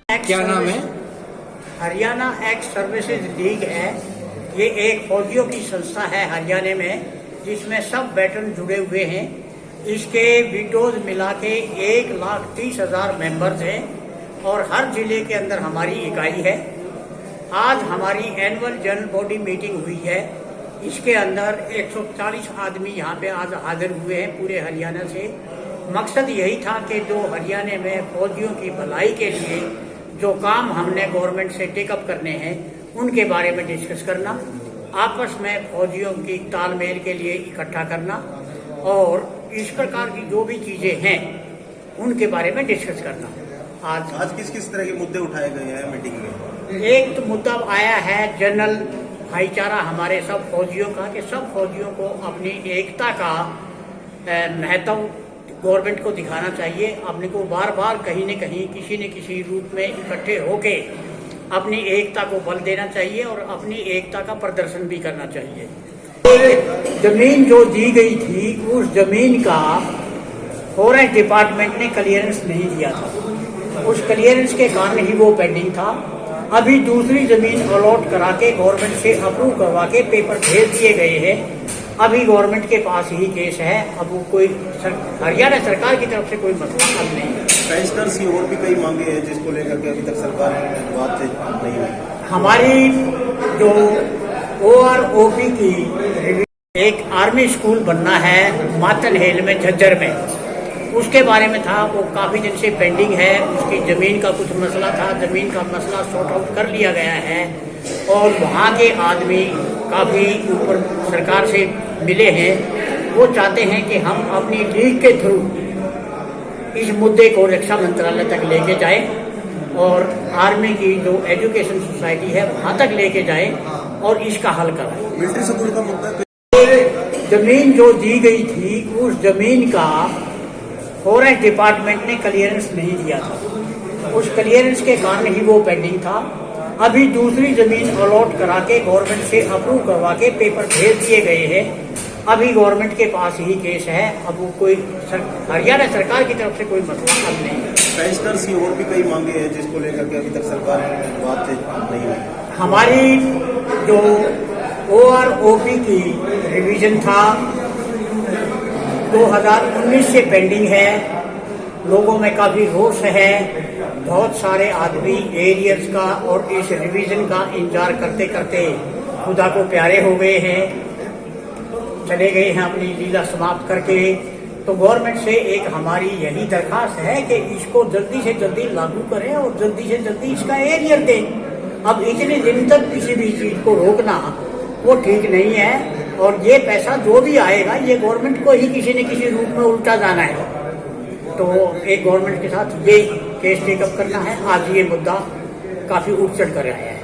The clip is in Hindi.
क्या नाम है? हरियाणा एक्स सर्विसेज लीग है। ये एक फौजियों की संस्था है हरियाणा में, जिसमें सब वेटरन जुड़े हुए हैं। इसके विडोज मिला के 1,30,000 मेंबर्स हैं और हर जिले के अंदर हमारी इकाई है। आज हमारी एनुअल जनरल बॉडी मीटिंग हुई है। इसके अंदर 140 आदमी यहाँ पे आज हाजिर हुए हैं पूरे हरियाणा से। मकसद यही था कि जो हरियाणा में फौजियों की भलाई के लिए जो काम हमने गवर्नमेंट से टेकअप करने हैं उनके बारे में डिस्कस करना, आपस में फौजियों की तालमेल के लिए इकट्ठा करना और इस प्रकार की जो भी चीजें हैं उनके बारे में डिस्कस करना। आज किस किस तरह के मुद्दे उठाए गए हैं मीटिंग में? एक तो मुद्दा आया है जनरल भाईचारा हमारे सब फौजियों का, कि सब फौजियों को अपनी एकता का महत्व गवर्नमेंट को दिखाना चाहिए। अपने को बार बार कहीं न कहीं किसी न किसी रूप में इकट्ठे होके अपनी एकता को बल देना चाहिए और अपनी एकता का प्रदर्शन भी करना चाहिए। जमीन जो दी गई थी उस जमीन का फॉरेस्ट डिपार्टमेंट ने क्लियरेंस नहीं दिया था। उस क्लियरेंस के कारण ही वो पेंडिंग था। अभी दूसरी जमीन अलॉट करा के गवर्नमेंट से अप्रूव करवा के पेपर भेज दिए गए हैं। अभी गवर्नमेंट के पास ही केस है। अब वो कोई हरियाणा सरकार की तरफ से कोई मसला हल नहीं है। पेंशनर्स की और भी कई मांगे हैं जिसको लेकर के अभी तक सरकार बात नहीं हुई। हमारी जो OROP की एक आर्मी स्कूल बनना है मातन हेल में झज्जर में, उसके बारे में था। वो काफी दिन से पेंडिंग है। उसकी जमीन का कुछ मसला था, जमीन का मसला सॉर्ट आउट कर लिया गया है और वहाँ के आदमी काफी ऊपर सरकार से मिले हैं। वो चाहते हैं कि हम अपनी लीग के थ्रू इस मुद्दे को रक्षा मंत्रालय तक लेके जाएं और आर्मी की जो एजुकेशन सोसाइटी है वहाँ तक लेके जाएं और इसका हल कराएं। मिलिट्री स्कूल का मुद्दा जमीन जो दी गई थी उस जमीन का फॉरेस्ट डिपार्टमेंट ने क्लियरेंस नहीं दिया था। उस क्लियरेंस के कारण ही वो पेंडिंग था। अभी दूसरी जमीन अलॉट करा के गवर्नमेंट से अप्रूव करवा के पेपर भेज दिए गए हैं। अभी गवर्नमेंट के पास ही केस है। अब वो कोई हरियाणा सरकार की तरफ से कोई मसला हल नहीं है। पेंशनर्स की और भी कई मांगे हैं जिसको लेकर के अभी तक सरकार बात नहीं हुई। हमारी जो OROP की रिवीजन था 2019 से पेंडिंग है। लोगों में काफी रोष है। बहुत सारे आदमी एरियर्स का और इस रिवीजन का इंतजार करते करते खुदा को प्यारे हो गए हैं, चले गए हैं अपनी लीला समाप्त करके। तो गवर्नमेंट से एक हमारी यही दरखास्त है कि इसको जल्दी से जल्दी लागू करें और जल्दी से जल्दी इसका एरियर दें। अब इतने दिन तक किसी भी चीज को रोकना वो ठीक नहीं है और ये पैसा जो भी आएगा ये गवर्नमेंट को ही किसी न किसी रूप में उल्टा जाना है। तो एक गवर्नमेंट के साथ ये केस टेकअप करना है। आज ये मुद्दा काफी उठ चढ़ कर आया है।